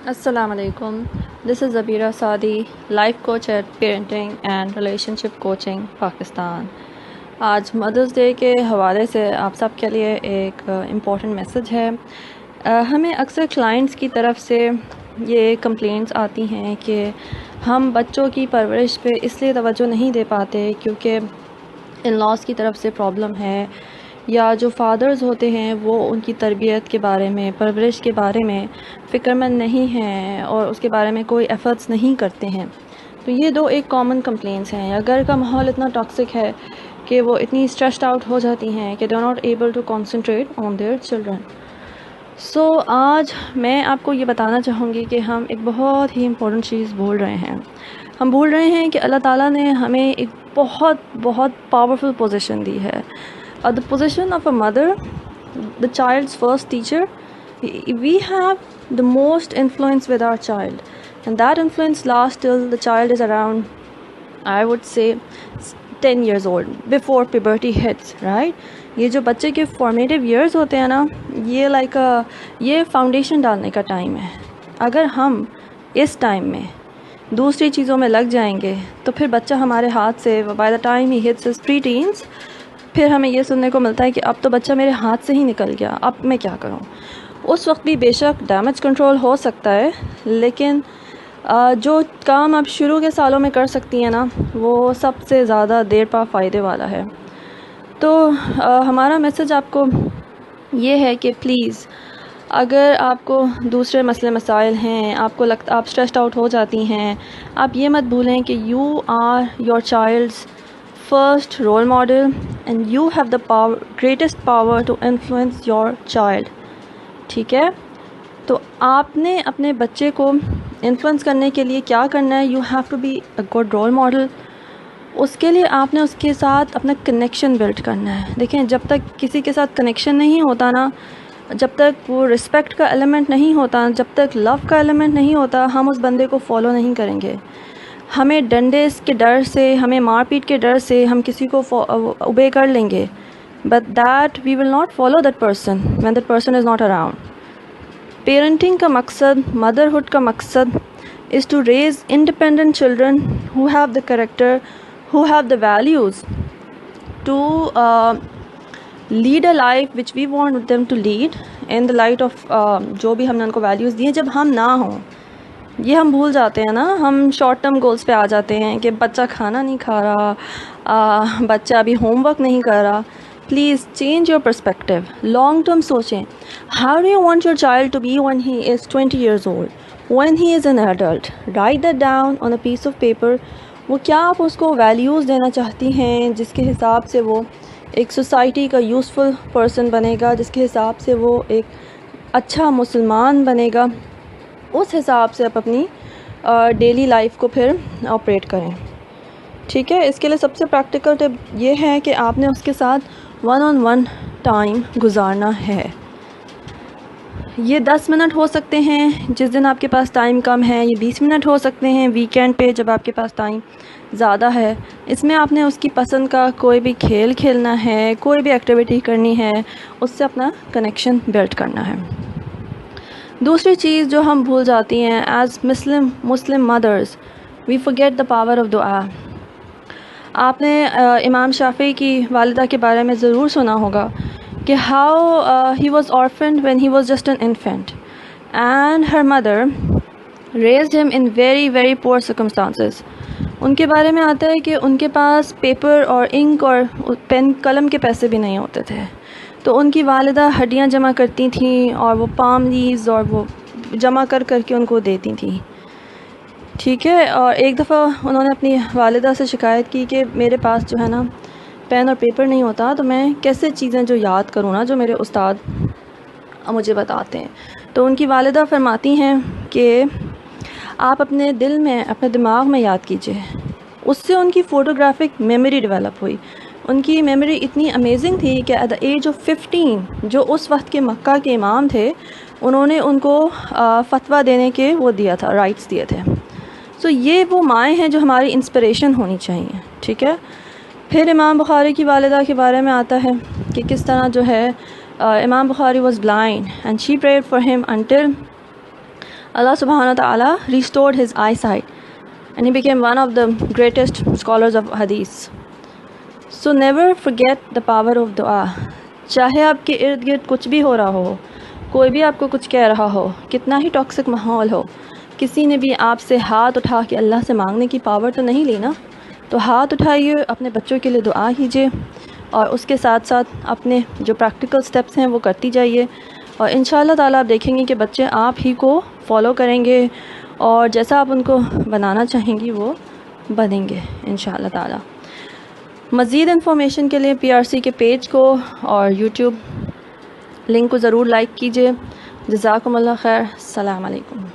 السلام علیکم. This is Zubaira Saadi, life coach at parenting and relationship coaching Pakistan. آج Mother's day کے حوالے سے آپ سب کے لیے ایک امپورٹنٹ میسج ہے. ہمیں اکثر کلائنٹس کی طرف سے یہ کمپلینٹس آتی ہیں کہ ہم بچوں کی پرورش پہ اس لیے توجہ نہیں دے پاتے کیونکہ ان لاس کی طرف سے پرابلم ہے، یا جو فادرز ہوتے ہیں وہ ان کی تربیت کے بارے میں، پرورش کے بارے میں فکر مند نہیں ہیں اور اس کے بارے میں کوئی ایفرٹس نہیں کرتے ہیں. تو یہ دو ایک کامن کمپلینٹس ہیں. یا گھر کا ماحول اتنا ٹاکسک ہے کہ وہ اتنی اسٹریسڈ آؤٹ ہو جاتی ہیں کہ they are not able to concentrate on their children. So آج میں آپ کو یہ بتانا چاہوں گی کہ ہم ایک بہت ہی امپورٹنٹ چیز بھول رہے ہیں. ہم بھول رہے ہیں کہ اللہ تعالیٰ نے ہمیں ایک بہت پاورفل پوزیشن دی ہے. The position of a mother, the child's first teacher. We have the most influence with our child, and that influence lasts till the child is around, I would say, 10 years old, before puberty hits, right? یہ جو بچے کے formative years ہوتے ہیں نا، یہ foundation ڈالنے کا ٹائم ہے. اگر ہم اس ٹائم میں دوسری چیزوں میں لگ جائیں گے تو پھر بچہ ہمارے ہاتھ سے بائی دا ٹائم ہی ہٹس ہز پری ٹینز، پھر ہمیں یہ سننے کو ملتا ہے کہ اب تو بچہ میرے ہاتھ سے ہی نکل گیا، اب میں کیا کروں. اس وقت بھی بے شک ڈیمیج کنٹرول ہو سکتا ہے، لیکن جو کام آپ شروع کے سالوں میں کر سکتی ہیں نا، وہ سب سے زیادہ دیر پا فائدے والا ہے. تو ہمارا میسج آپ کو یہ ہے کہ پلیز، اگر آپ کو دوسرے مسئلے مسائل ہیں، آپ اسٹریسڈ آؤٹ ہو جاتی ہیں، آپ یہ مت بھولیں کہ you are your child's first role model and you have the greatest power to influence your child. ٹھیک ہے؟ تو آپ نے اپنے بچے کو انفلوئنس کرنے کے لیے کیا کرنا ہے؟ you have to be a good role model. اس کے لیے آپ نے اس کے ساتھ اپنا کنیکشن بلڈ کرنا ہے. دیکھیں، جب تک کسی کے ساتھ کنیکشن نہیں ہوتا نا، جب تک وہ رسپیکٹ کا ایلیمنٹ نہیں ہوتا، جب تک لو کا ایلیمنٹ نہیں ہوتا، ہم اس بندے کو فالو نہیں کریں گے. ہمیں ڈنڈے کے ڈر سے، ہمیں مار پیٹ کے ڈر سے ہم کسی کو اوبے کر لیں گے، but that we will not follow that person when that person is not around. Parenting کا مقصد، مدرہڈ کا مقصد is to raise independent children who have the character, who have the values to lead a life which we want them to lead in the light of جو بھی ہم نے ان کو values دیے. جب ہم نہ ہوں، یہ ہم بھول جاتے ہیں نا، ہم شارٹ ٹرم گولز پہ آ جاتے ہیں کہ بچہ کھانا نہیں کھا رہا، بچہ ابھی ہوم ورک نہیں کر رہا. Please change your perspective, long term سوچیں. How do you want your child to be when he is 20 years old, when he is an adult? Write that down on a piece of paper. وہ کیا آپ اس کو values دینا چاہتی ہیں جس کے حساب سے وہ ایک سوسائٹی کا یوزفل پرسن بنے گا، جس کے حساب سے وہ ایک اچھا مسلمان بنے گا. اس حساب سے آپ اپنی ڈیلی لائف کو پھر آپریٹ کریں. ٹھیک ہے؟ اس کے لیے سب سے پریکٹیکل ٹپ یہ ہے کہ آپ نے اس کے ساتھ 1-on-1 ٹائم گزارنا ہے. یہ 10 منٹ ہو سکتے ہیں جس دن آپ کے پاس ٹائم کم ہے، یہ 20 منٹ ہو سکتے ہیں ویکینڈ پہ جب آپ کے پاس ٹائم زیادہ ہے. اس میں آپ نے اس کی پسند کا کوئی بھی کھیل کھیلنا ہے، کوئی بھی ایکٹیویٹی کرنی ہے، اس سے اپنا کنیکشن بلڈ کرنا ہے. دوسری چیز جو ہم بھول جاتی ہیں as Muslim mothers, we forget the power of دعا. آپ نے امام شافعی کی والدہ کے بارے میں ضرور سنا ہوگا کہ how he was orphaned when he was just an infant and her mother raised him in very very poor circumstances. ان کے بارے میں آتا ہے کہ ان کے پاس پیپر اور انک اور پین قلم کے پیسے بھی نہیں ہوتے تھے، تو ان کی والدہ ہڈیاں جمع کرتی تھیں اور وہ پام لیوز اور وہ جمع کر کے ان کو دیتی تھیں. ٹھیک ہے؟ اور ایک دفعہ انہوں نے اپنی والدہ سے شکایت کی کہ میرے پاس جو ہے نا پین اور پیپر نہیں ہوتا، تو میں کیسے چیزیں جو یاد کروں نا جو میرے استاد مجھے بتاتے ہیں. تو ان کی والدہ فرماتی ہیں کہ آپ اپنے دل میں، اپنے دماغ میں یاد کیجئے. اس سے ان کی فوٹوگرافک میموری ڈیولپ ہوئی. ان کی میموری اتنی امیزنگ تھی کہ ایٹ دا ایج آف 15 جو اس وقت کے مکہ کے امام تھے، انہوں نے ان کو فتویٰ دینے کے وہ دیا تھا، رائٹس دیے تھے. سو یہ وہ مائیں ہیں جو ہماری انسپریشن ہونی چاہیے. ٹھیک ہے؟ پھر امام بخاری کی والدہ کے بارے میں آتا ہے کہ کس طرح جو ہے Imam Bukhari was blind and she prayed for him until Allah subhanahu wa ta'ala restored his eyesight and he became one of the greatest scholars of hadith. So never forget the power of dua. چاہے آپ کے ارد گرد کچھ بھی ہو رہا ہو، کوئی بھی آپ کو کچھ کہہ رہا ہو، کتنا ہی ٹاکسک ماحول ہو، کسی نے بھی آپ سے ہاتھ اٹھا کے اللہ سے مانگنے کی پاور تو نہیں لی نا، تو ہاتھ اٹھائیے، اپنے بچوں کے لیے دعا کیجیے، اور اس کے ساتھ ساتھ اپنے جو پریکٹیکل سٹیپس ہیں وہ کرتی جائیے، اور انشاءاللہ تعالیٰ آپ دیکھیں گے کہ بچے آپ ہی کو فالو کریں گے، اور جیسا آپ ان کو بنانا چاہیں گی وہ بنیں گے انشاءاللہ تعالیٰ۔ مزید انفارمیشن کے لیے PRC کے پیج کو اور یوٹیوب لنک کو ضرور لائک کیجیے۔ جزاکم اللہ خیر، السلام علیکم۔